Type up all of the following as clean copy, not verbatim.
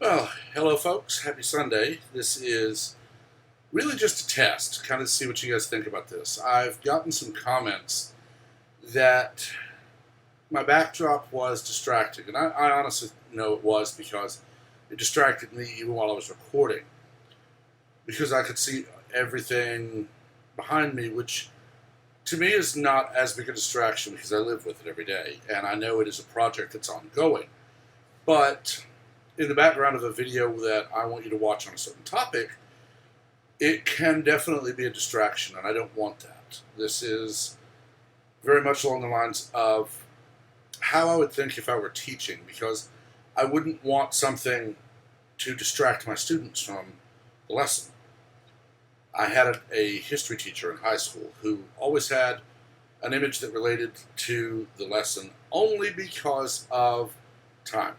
Well, hello, folks. Happy Sunday. This is really just a test, kind of see what you guys think about this. I've gotten some comments that my backdrop was distracting, and I honestly know it was because it distracted me even while I was recording, because I could see everything behind me, which to me is not as big a distraction because I live with it every day, and I know it is a project that's ongoing. But in the background of a video that I want you to watch on a certain topic, it can definitely be a distraction, and I don't want that. This is very much along the lines of how I would think if I were teaching, because I wouldn't want something to distract my students from the lesson. I had a history teacher in high school who always had an image that related to the lesson only because of time.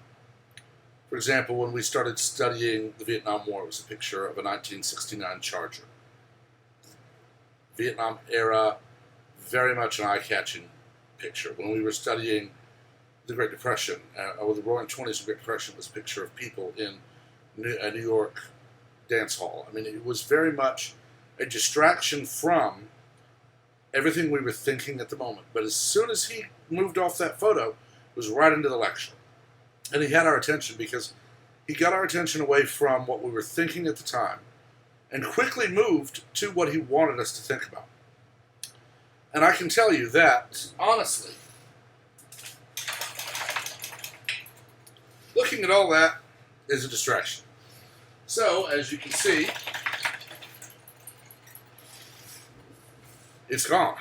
For example, when we started studying the Vietnam War, it was a picture of a 1969 Charger. Vietnam era, very much an eye-catching picture. When we were studying the Great Depression, or the Roaring Twenties of the Great Depression, was a picture of people in a New York dance hall. I mean, it was very much a distraction from everything we were thinking at the moment. But as soon as he moved off that photo, it was right into the lecture. And he had our attention because he got our attention away from what we were thinking at the time and quickly moved to what he wanted us to think about. And I can tell you that, honestly, looking at all that is a distraction. So, as you can see, it's gone.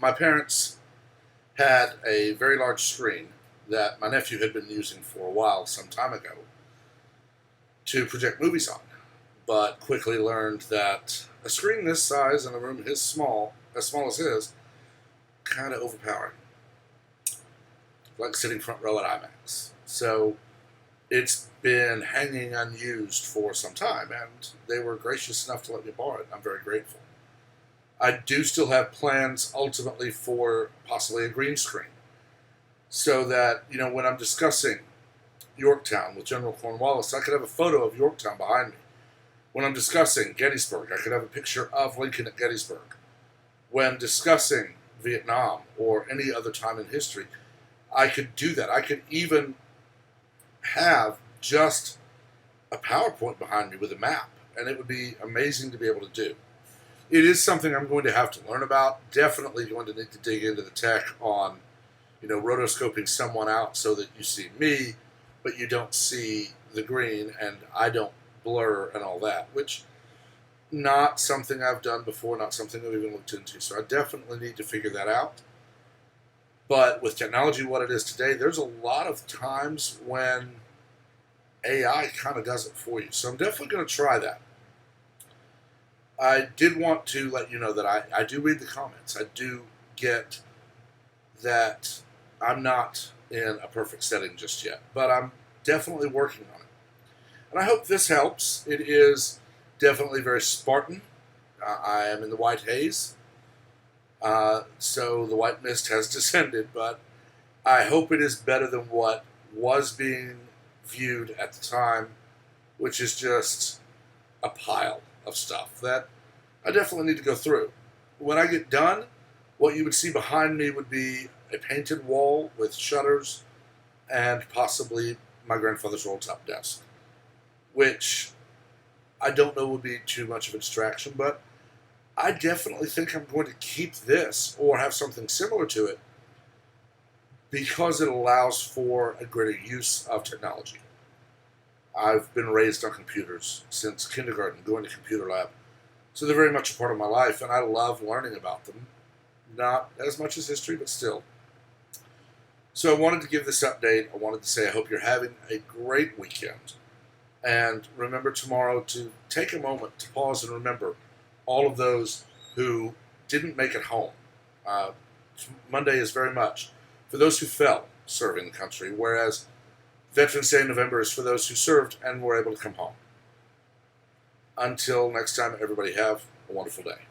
My parents had a very large screen that my nephew had been using for a while, some time ago, to project movies on, but quickly learned that a screen this size in a room as small as his, kind of overpowering. Like sitting front row at IMAX. So it's been hanging unused for some time, and they were gracious enough to let me borrow it. I'm very grateful. I do still have plans ultimately for possibly a green screen, so that, when I'm discussing Yorktown with General Cornwallis, I could have a photo of Yorktown behind me. When I'm discussing Gettysburg, I could have a picture of Lincoln at Gettysburg. When discussing Vietnam or any other time in history, I could do that. I could even have just a PowerPoint behind me with a map, and it would be amazing to be able to do. It is something I'm going to have to learn about. Definitely going to need to dig into the tech on rotoscoping someone out so that you see me, but you don't see the green and I don't blur and all that, which not something I've done before, not something I've even looked into. So I definitely need to figure that out. But with technology, what it is today, there's a lot of times when AI kind of does it for you. So I'm definitely going to try that. I did want to let you know that I do read the comments. I do get that I'm not in a perfect setting just yet, but I'm definitely working on it. And I hope this helps. It is definitely very Spartan. I am in the white haze, so the white mist has descended, but I hope it is better than what was being viewed at the time, which is just a pile of stuff that I definitely need to go through. When I get done, what you would see behind me would be a painted wall with shutters and possibly my grandfather's roll-top desk, which I don't know would be too much of a distraction, but I definitely think I'm going to keep this or have something similar to it because it allows for a greater use of technology. I've been raised on computers since kindergarten, going to computer lab, so they're very much a part of my life, and I love learning about them. Not as much as history, but still. So I wanted to give this update. I wanted to say I hope you're having a great weekend. And remember tomorrow to take a moment to pause and remember all of those who didn't make it home. Monday is very much for those who fell serving the country, whereas Veterans Day in November is for those who served and were able to come home. Until next time, everybody have a wonderful day.